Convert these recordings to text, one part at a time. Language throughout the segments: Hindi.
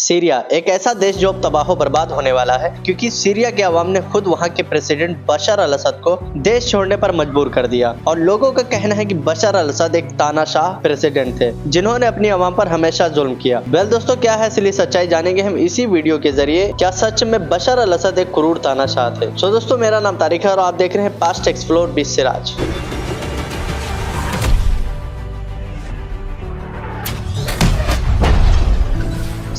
सीरिया एक ऐसा देश जो अब तबाह बर्बाद होने वाला है, क्योंकि सीरिया के अवाम ने खुद वहां के प्रेसिडेंट बशर अल असद को देश छोड़ने पर मजबूर कर दिया। और लोगों का कहना है कि बशर अल असद एक तानाशाह प्रेसिडेंट थे जिन्होंने अपनी अवाम पर हमेशा जुल्म किया। वेल दोस्तों, क्या है असली सच्चाई जानेंगे हम इसी वीडियो के जरिए। क्या सच में बशर अल असद एक क्रूर तानाशाह थे? सो दोस्तों, मेरा नाम तारिक है और आप देख रहे हैं past explore with Siraj.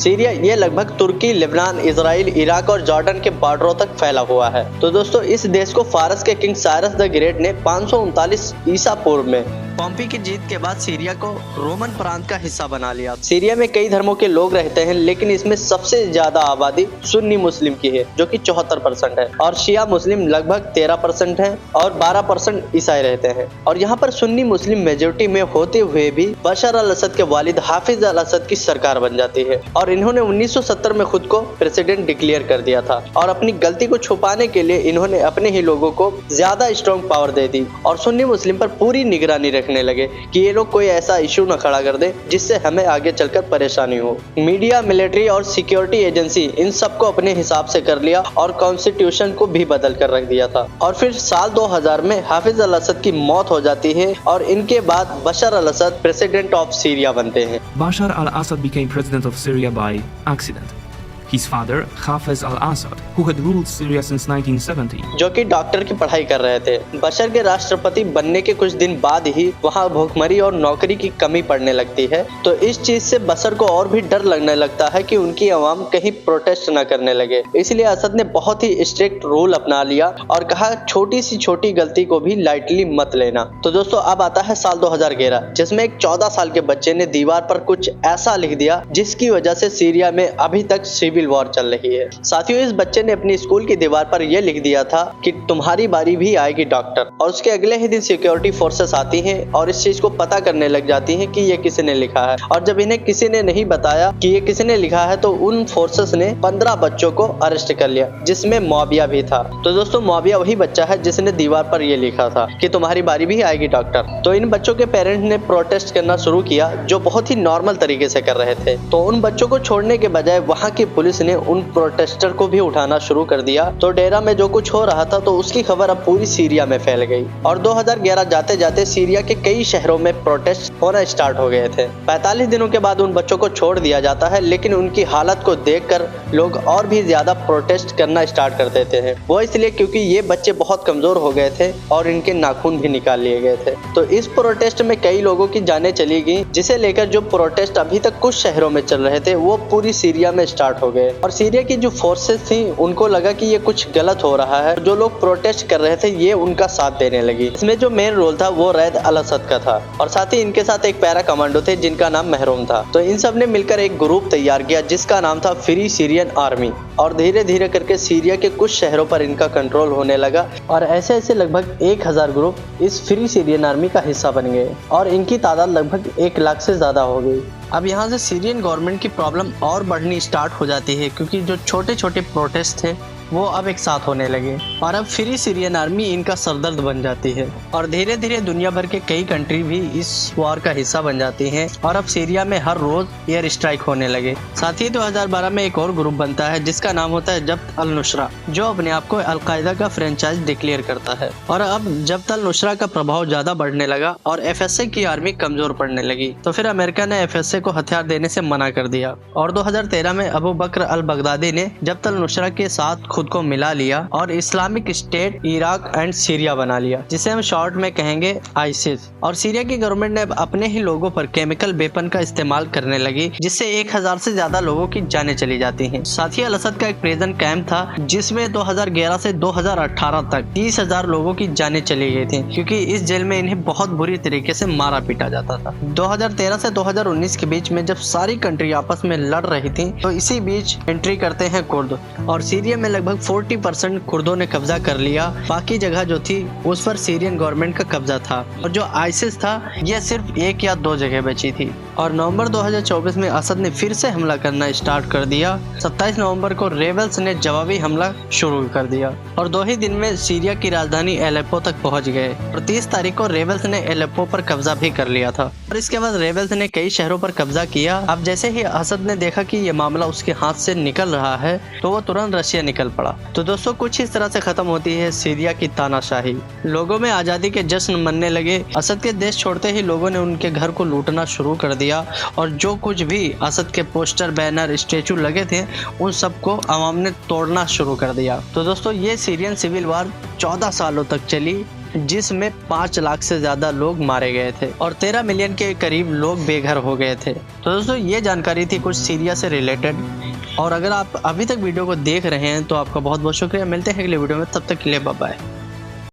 Syria ये लगभग तुर्की, लेबनान, इजराइल, इराक और जॉर्डन के बॉर्डरों तक फैला हुआ है। तो दोस्तों, इस देश को फारस के किंग साइरस द ग्रेट ने 539 ईसा पूर्व में पॉम्पी की जीत के बाद सीरिया को रोमन प्रांत का हिस्सा बना लिया। सीरिया में कई धर्मों के लोग रहते हैं, लेकिन इसमें सबसे ज्यादा आबादी सुन्नी मुस्लिम की है जो कि 74% है, और शिया मुस्लिम लगभग 13% है और 12% ईसाई रहते हैं। और यहाँ पर सुन्नी मुस्लिम मेजोरिटी में होते हुए भी बशर अल असद के वालिद हाफिज अल असद की सरकार बन जाती है और इन्होंने 1970 में खुद को प्रेसिडेंट डिक्लेयर कर दिया था। और अपनी गलती को छुपाने के लिए इन्होंने अपने ही लोगों को ज्यादा स्ट्रॉन्ग पावर दे दी और सुन्नी मुस्लिम पर पूरी निगरानी रखने लगे कि ये लोग कोई ऐसा इशू न खड़ा कर दे जिससे हमें आगे चलकर परेशानी हो। मीडिया, मिलिट्री और सिक्योरिटी एजेंसी इन सबको अपने हिसाब से कर लिया और कॉन्स्टिट्यूशन को भी बदल कर रख दिया था। और फिर साल 2000 में हाफिज अल असद की मौत हो जाती है और इनके बाद बशर अल असद प्रेसिडेंट ऑफ सीरिया बनते हैं। Bashar al-Assad became president of Syria by accident. His father, Hafez al-Assad, who had ruled Syria since 1970, जो कि डॉक्टर की पढ़ाई कर रहे थे। बशर के राष्ट्रपति बनने के कुछ दिन बाद ही वहां भूखमरी और नौकरी की कमी पड़ने लगती है। तो इस चीज से बशर को और भी डर लगने लगता है कि उनकी आवाम कहीं प्रोटेस्ट न करने लगे। इसलिए असद ने बहुत ही स्ट्रिक्ट रूल अपना लिया और कहा छोटी सी छोटी गलती को भी लाइटली मत लेना। तो दोस्तों, अब आता है साल 2011, जिसमें एक 14 साल के बच्चे ने दीवार पर कुछ ऐसा लिख दिया जिसकी वजह से सीरिया में अभी तक सिविल वॉर चल रही है। साथियों, इस बच्चे ने अपनी स्कूल की दीवार पर यह लिख दिया था कि तुम्हारी बारी भी आएगी डॉक्टर। और उसके अगले ही दिन सिक्योरिटी फोर्सेस आती हैं और इस चीज को पता करने लग जाती हैं कि ये किसी ने लिखा है। और जब इन्हें किसी ने नहीं बताया कि ये किसी ने लिखा है तो उन फोर्सेस ने 15 बच्चों को अरेस्ट कर लिया, जिसमें मुआविया भी था। तो दोस्तों, मुआविया वही बच्चा है जिसने दीवार पर यह लिखा था कि तुम्हारी बारी भी आएगी डॉक्टर। तो इन बच्चों के पेरेंट्स ने प्रोटेस्ट करना शुरू किया, जो बहुत ही नॉर्मल तरीके से कर रहे थे। तो उन बच्चों को छोड़ने के बजाय वहाँ की पुलिस ने उन प्रोटेस्टर को भी उठाना शुरू कर दिया। तो डेरा में जो कुछ हो रहा था तो उसकी खबर अब पूरी सीरिया में फैल गई और 2011 जाते जाते सीरिया के कई शहरों में प्रोटेस्ट होना स्टार्ट हो गए थे। 45 दिनों के बाद उन बच्चों को छोड़ दिया जाता है, लेकिन उनकी हालत को देखकर लोग और भी ज्यादा प्रोटेस्ट करना स्टार्ट कर देते हैं। वो इसलिए क्योंकि ये बच्चे बहुत कमजोर हो गए थे और इनके नाखून भी निकाल लिए गए थे। तो इस प्रोटेस्ट में कई लोगों की जानें चली गई, जिसे लेकर जो प्रोटेस्ट अभी तक कुछ शहरों में चल रहे थे वो पूरी सीरिया में स्टार्ट हो गए। और सीरिया की जो फोर्सेस थी उनको लगा कि ये कुछ गलत हो रहा है। जो लोग प्रोटेस्ट कर रहे थे ये उनका साथ देने लगी। इसमें जो मेन रोल था वो रैद अल असद का था और साथ ही इनके साथ एक पैरा कमांडो थे जिनका नाम महरूम था। तो इन सब ने मिलकर एक ग्रुप तैयार किया जिसका नाम था फ्री सीरियन आर्मी। और धीरे धीरे करके सीरिया के कुछ शहरों पर इनका कंट्रोल होने लगा और ऐसे ऐसे लगभग 1000 ग्रुप इस फ्री सीरियन आर्मी का हिस्सा बन गए और इनकी तादाद लगभग 1 लाख से ज्यादा हो गई। अब यहाँ से सीरियन गवर्नमेंट की प्रॉब्लम और बढ़नी स्टार्ट हो जाती है, क्योंकि जो छोटे छोटे प्रोटेस्ट थे वो अब एक साथ होने लगे और अब फ्री सीरियन आर्मी इनका सरदर्द बन जाती है। और धीरे धीरे दुनिया भर के कई कंट्री भी इस वॉर का हिस्सा बन जाती हैं और अब सीरिया में हर रोज एयर स्ट्राइक होने लगे। साथ ही 2012 में एक और ग्रुप बनता है जिसका नाम होता है जब्त अल नुसरा, जो अपने आप को अलकायदा का फ्रेंचाइज डिक्लेयर करता है। और अब जब्त अल नुसरा का प्रभाव ज्यादा बढ़ने लगा और FSA की आर्मी कमजोर पड़ने लगी। तो फिर अमेरिका ने FSA को हथियार देने से मना कर दिया और 2013 में अबू बकर अल बगदादी ने जब्त अल नुसरा के साथ खुद को मिला लिया और Islamic state Iraq and Syria बना लिया, जिसे हम शॉर्ट में कहेंगे आईसिस। और सीरिया की गवर्नमेंट ने अपने ही लोगों पर केमिकल वेपन का इस्तेमाल करने लगी, जिससे 1000 से ज्यादा लोगों की जानें चली जाती हैं। साथ ही अल असद का एक प्रिजन कैंप था जिसमें 2011 से 2018 तक 30,000 लोगों की जानें चली गई थी, क्योंकि इस जेल में इन्हें बहुत बुरी तरीके से मारा पीटा जाता था। 2013 से 2019 के बीच में जब सारी कंट्री आपस में लड़ रही थी तो इसी बीच एंट्री करते हैं कुर्द और सीरिया में लगभग 40% कुर्दों ने कब्जा कर लिया। बाकी जगह जो थी उस पर सीरियन गवर्नमेंट का कब्जा था और जो आईसिस था यह सिर्फ 1 या 2 जगह बची थी। और नवंबर 2024 में असद ने फिर से हमला करना स्टार्ट कर दिया। 27 नवंबर को रेबल्स ने जवाबी हमला शुरू कर दिया और 2 ही दिन में सीरिया की राजधानी एलेप्पो तक पहुंच गए और 30 तारीख को रेबल्स ने एलेप्पो पर कब्जा भी कर लिया था और इसके बाद रेबल्स ने कई शहरों पर कब्जा किया। अब जैसे ही असद ने देखा कि ये मामला उसके हाथ से निकल रहा है तो वो तुरंत रशिया निकल पड़ा। तो दोस्तों कुछ इस तरह से खत्म होती है सीरिया की तानाशाही। लोगों में आज़ादी के जश्न मनने लगे। असद के देश छोड़ते ही लोगों ने उनके घर को लूटना शुरू कर दिया और जो कुछ भी असद के पोस्टर, बैनर, स्टेचू लगे थे उन सबको अवाम ने तोड़ना शुरू कर दिया। तो दोस्तों ये सीरियन सिविल वार 14 सालों तक चली, जिसमें 5 लाख से ज्यादा लोग मारे गए थे और 13 मिलियन के करीब लोग बेघर हो गए थे। तो दोस्तों ये जानकारी थी कुछ सीरिया से रिलेटेड। और अगर आप अभी तक वीडियो को देख रहे हैं तो आपका बहुत बहुत शुक्रिया। मिलते हैं अगले वीडियो में, तब तक के लिए बाय बाय।